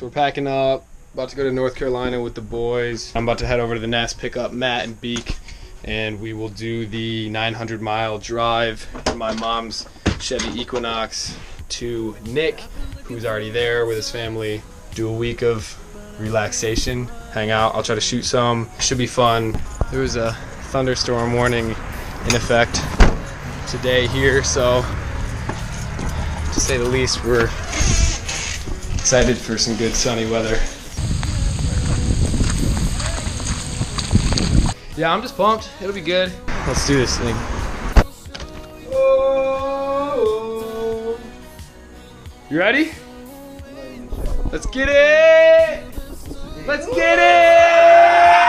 So we're packing up, about to go to North Carolina with the boys. I'm about to head over to the nest, pick up Matt and Beak, and we will do the 900-mile drive in my mom's Chevy Equinox to Nick, who's already there with his family. Do a week of relaxation, hang out. I'll try to shoot some. Should be fun. There was a thunderstorm warning in effect today here, so to say the least, we're excited for some good sunny weather. Yeah, I'm just pumped. It'll be good. Let's do this thing. Oh. You ready? Let's get it! Let's get it!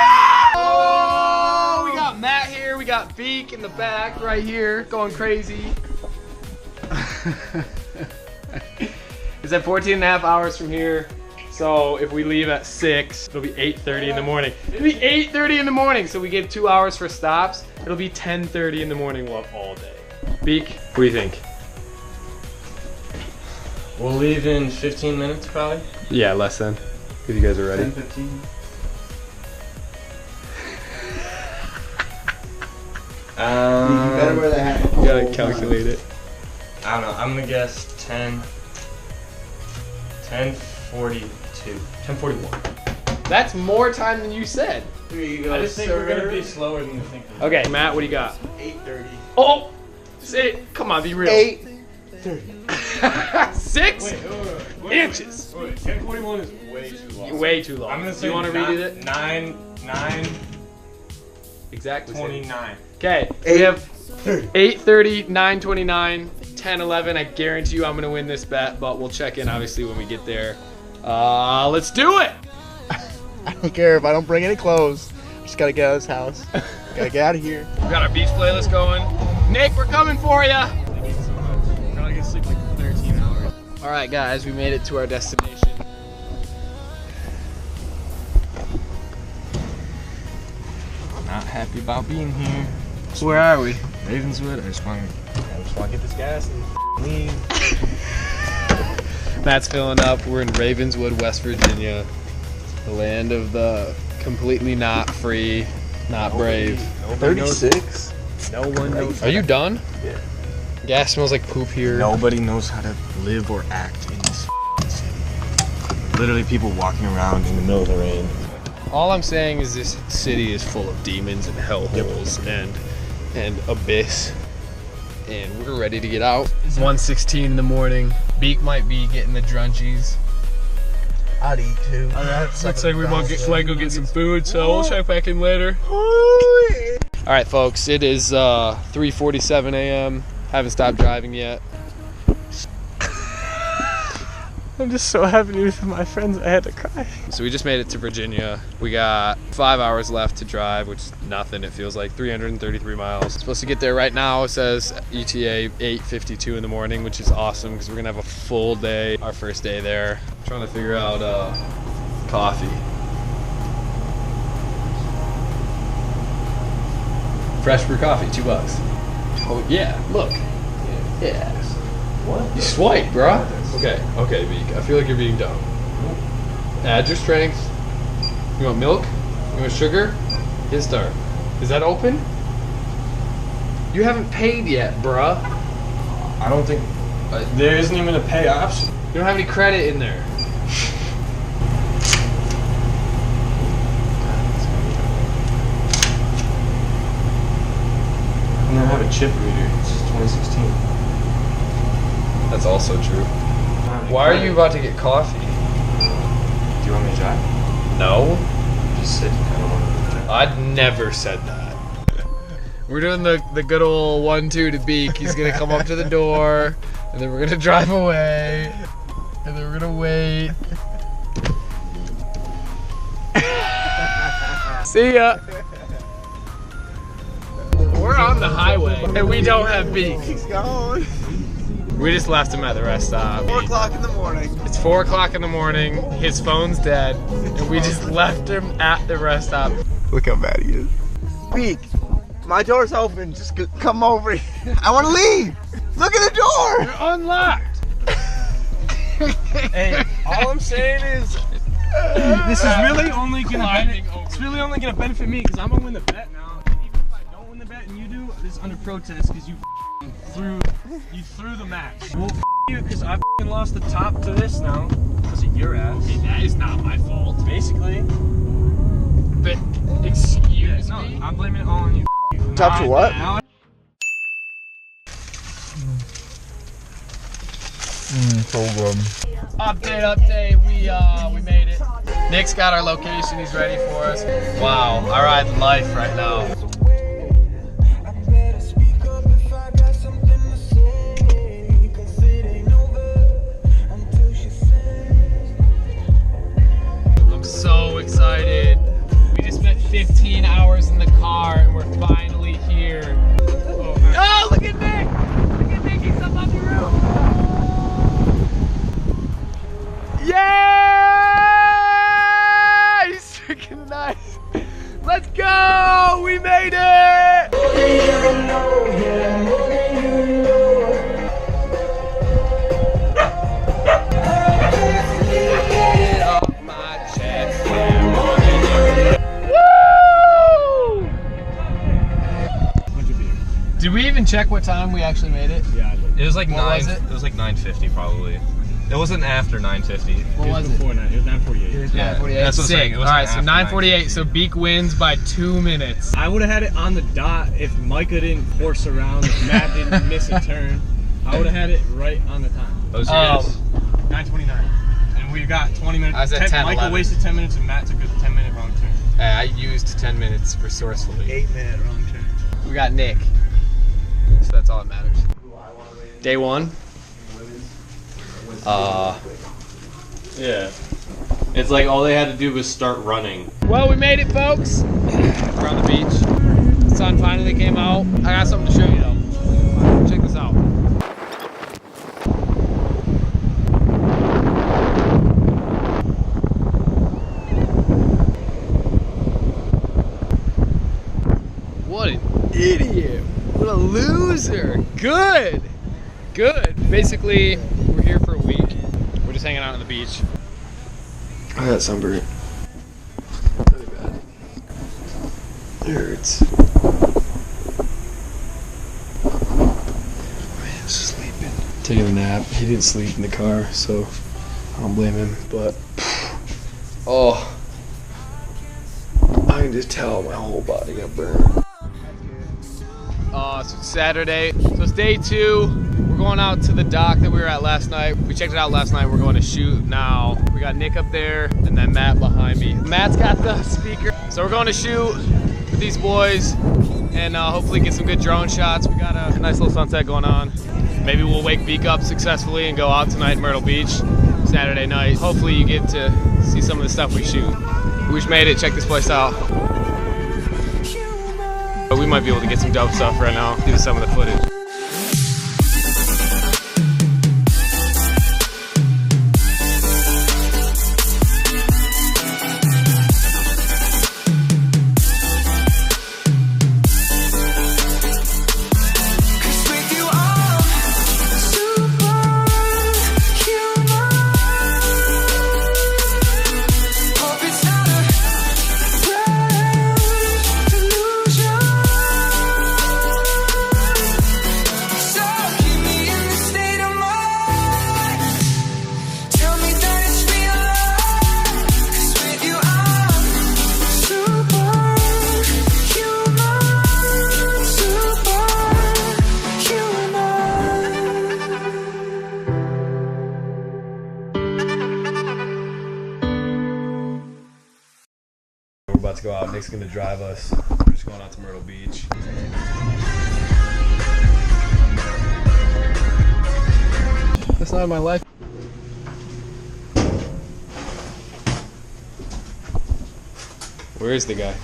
Oh, we got Matt here. We got Beak in the back right here going crazy. It's at 14.5 hours from here. So if we leave at 6, it'll be 8:30 in the morning. It'll be 8:30 in the morning, so we get 2 hours for stops. It'll be 10:30 in the morning. We'll have all day. Beak, what do you think? We'll leave in 15 minutes probably. Yeah, less than. If you guys are ready. 10-15. You better wear the hat. You gotta calculate it. I don't know. I'm gonna guess 10:42. 10:41. That's more time than you said. Here you go, I just think sir. we're gonna be slower than you think. Okay, Matt, what do you got? 8:30. Oh! Say it. Come on, be real. 8:30. 6 Wait, inches. Wait, 10:41 is way too long. Way too long. I'm gonna Do say you want to read it? 9 Exactly. 29. Okay, we have 8:30, 9:29, 10:11. I guarantee you I'm gonna win this bet, but we'll check in obviously when we get there. Let's do it! I don't care if I don't bring any clothes. Just gotta get out of this house. Gotta get out of here. We got our beach playlist going. Nick, we're coming for ya! Probably gonna sleep like 13 hours. All right, guys, we made it to our destination. Not happy about being here. Where are we? Ravenswood. I just want to get this gas and leave. Matt's filling up. We're in Ravenswood, West Virginia, the land of the completely not free, not brave. 36. No one knows. Are you done? Yeah. Gas smells like poop here. Nobody knows how to live or act in this city. Literally people walking around in the middle of the rain. All I'm saying is this city is full of demons and hellholes and abyss. And we're ready to get out. It's 1:16 in the morning. Beak might be getting the drunchies. I'd eat too. Looks like we might go get some food, so we'll check back in later. All right, folks, it is 3:47 a.m. Haven't stopped driving yet. I'm just so happy to be with my friends, I had to cry. So we just made it to Virginia. We got 5 hours left to drive, which is nothing. It feels like 333 miles. Supposed to get there right now. It says ETA 8:52 in the morning, which is awesome because we're gonna have a full day, our first day there. Trying to figure out coffee. Fresh brew coffee, $2. Oh yeah, look. Yeah. What? You swipe, bruh. Okay, Beak. I feel like you're being dumb. Add your strength. You want milk? You want sugar? Hit start. Is that open? You haven't paid yet, bruh. I don't think there isn't even a pay option. You don't have any credit in there. I don't have a chip reader. It's 2016. That's also true. Why are you about to get coffee? Do you want me to drive? No. Just said you kind of want to drive. I'd never said that. We're doing the good old 1-2 to Beak. He's gonna come up to the door, and then we're gonna drive away, and then we're gonna wait. See ya. We're on the highway, and we don't have Beak. He's gone. We just left him at the rest stop. 4 o'clock in the morning. It's 4 o'clock in the morning. His phone's dead, and we just left him at the rest stop. Look how mad he is. Beak, my door's open. Just come over here. I want to leave. Look at the door. You're unlocked. Hey, All I'm saying is, this is really only gonna benefit me because I'm gonna win the bet now. And even if I don't win the bet and you do, this is under protest because you threw the match. Well, you, because I lost the top to this now because of your ass. Okay, that is not my fault. Basically. But excuse No, me. I'm blaming it all on you. Top to what? So good. Update. We made it. Nick's got our location. He's ready for us. Wow, I ride life right now. I'm so excited. We just spent 15 hours in the car and we're finally here. Oh, look at Nick! Look at Nick, he's up on the roof. Yeah! He's freaking nice. Let's go! We made it! Get off my chest. Woo! Did we even check what time we actually made it? Yeah, I did. It was like What was it? It was like 9:50 probably. It wasn't after 9:50. What was it? It was 9:48. Yeah, 9:48. that's what I'm saying. Sick. It All wasn't right, so after 9:48. So Beak wins by 2 minutes. I would have had it on the dot if Micah didn't force around, if Matt didn't miss a turn. I would have had it right on the time. Those Oh. 9:29. And we got 20 minutes. I was at 10, Micah 11. wasted 10 minutes and Matt took a 10-minute wrong turn. I used 10 minutes resourcefully. 8-minute wrong turn. We got Nick. So that's all that matters. Day one. Yeah. It's like all they had to do was start running. Well, we made it, folks. We're on the beach. The sun finally came out. I got something to show you, though. Check this out. What an idiot. What a loser. Good. Basically, we're here for a week. We're just hanging out on the beach. I got sunburnt. Really bad. It hurts. Man, sleeping. Taking a nap. He didn't sleep in the car, so I don't blame him. But, oh, I can just tell my whole body got burned. So it's Saturday. So it's day 2. We're going out to the dock that we were at last night. We checked it out last night. We're going to shoot now. We got Nick up there and then Matt behind me. Matt's got the speaker. So we're going to shoot with these boys and hopefully get some good drone shots. We got a nice little sunset going on. Maybe we'll wake Beak up successfully and go out tonight in Myrtle Beach, Saturday night. Hopefully you get to see some of the stuff we shoot. We just made it. Check this place out. But we might be able to get some dope stuff right now. Do some of the footage. We're about to go out. Nick's gonna drive us. We're just going out to Myrtle Beach. That's not my life. Where is the guy?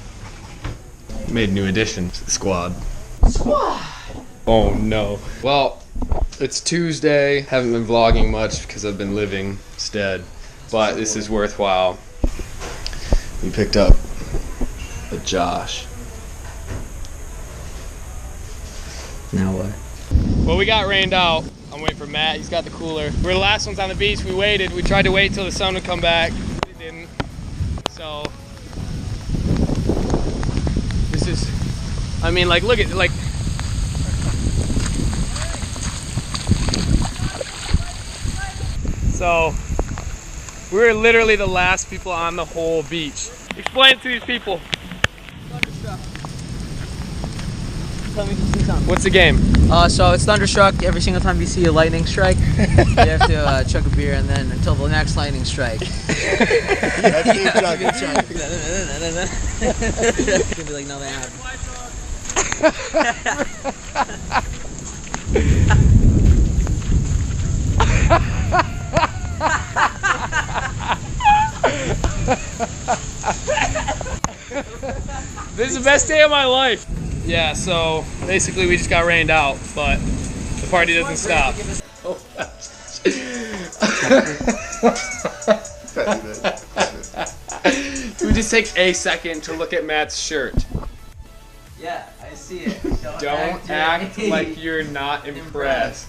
Made a new addition to the squad. Oh no. Well, it's Tuesday. Haven't been vlogging much because I've been living instead. But this is worthwhile. We picked up a Josh. Now what? Well, we got rained out. I'm waiting for Matt. He's got the cooler. We're the last ones on the beach. We waited. We tried to wait till the sun would come back. It didn't. So this is, I mean, like, look at, like, so we're literally the last people on the whole beach. Explain it to these people. What's the game? So it's thunderstruck. Every single time you see a lightning strike, you have to chug a beer, and then until the next lightning strike. Yeah, keep chugging, chugging. It's gonna be like nothing happened. This is the best day of my life. Yeah, so basically we just got rained out, but the party doesn't stop. We just take a second to look at Matt's shirt. Yeah, I see it. Don't act like you're not impressed.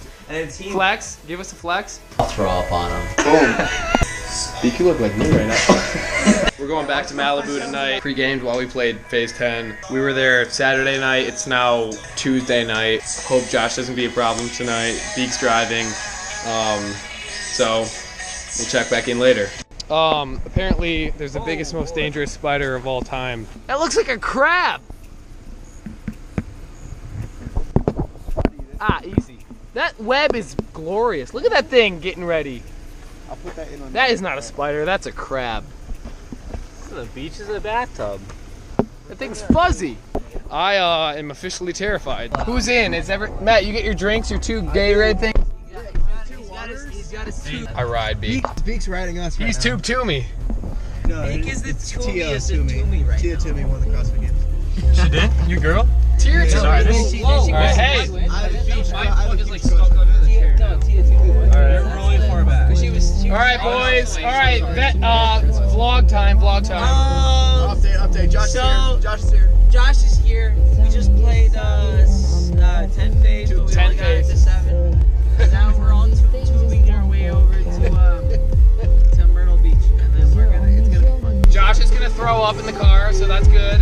Flex, give us a flex. I'll throw up on him. You can look like me right now. We're going back to Malibu tonight. Pre-gamed while we played Phase 10. We were there Saturday night. It's now Tuesday night. Hope Josh doesn't be a problem tonight. Beak's driving. So we'll check back in later. Apparently there's the biggest, most dangerous spider of all time. That looks like a crab. Ah, easy. That web is glorious. Look at that thing getting ready. I'll put that in on That is not a spider, that's a crab. The beach is in a bathtub. That thing's fuzzy. I am officially terrified. Who's in? Matt, you get your drinks, your two Gatorade things? He's got his tube. I ride Beak. Beak's riding us right He's now. tube to me. No, Beak is the it's Toomey Toomey right Tia now. Toomey won the CrossFit Games. She did? Your girl? Tear to Alright, me. Alright, hey. They're really far back. Alright, boys. Alright, vlog time, vlog time. Update. Josh is here. Josh is here. Josh is here. We just played 10 phase, but we 10 only got it to phase. 7. Now we're all tubing our way over to Myrtle Beach, and then it's gonna be fun. Josh is gonna throw up in the car, so that's good.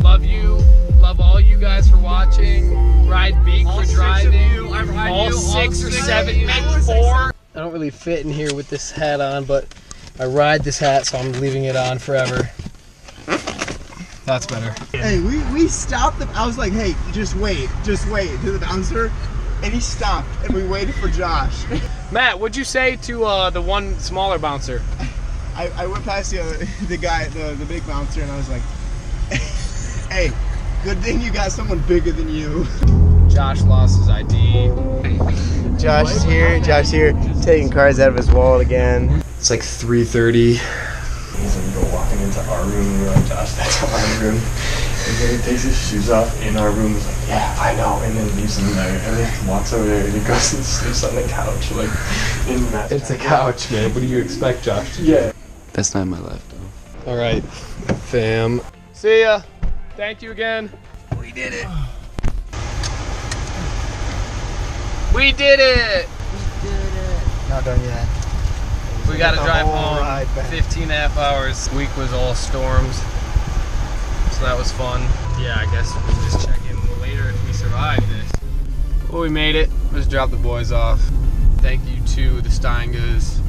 Love you. Love all you guys for watching. Ride Beak for driving. All 6 or 7, maybe 4. I don't really fit in here with this hat on, but I ride this hat, so I'm leaving it on forever. That's better. Hey, we stopped. I was like, hey, just wait to the bouncer, and he stopped, and we waited for Josh. Matt, what'd you say to the one smaller bouncer? I went past the guy, the big bouncer, and I was like, hey, good thing you got someone bigger than you. Josh lost his ID. Josh is here, taking cards out of his wallet again. It's like 3:30. He's like, go walking into our room, and we're like, Josh, that's our room. And then he takes his shoes off in our room, he's like, yeah, I know, and then leaves them there, and then walks over there, and he goes and sleeps on the couch, like, in Matt's It's a couch, man. What do you expect, Josh? Yeah. That's not my life, though. All right, fam. See ya. Thank you again. We did it. We did it. Not done yet. We got to The drive whole home. ride back. 15.5 hours. Week was all storms, so that was fun. Yeah, I guess we'll just check in later if we survive this. Well, we made it. Let's drop the boys off. Thank you to the Steingas,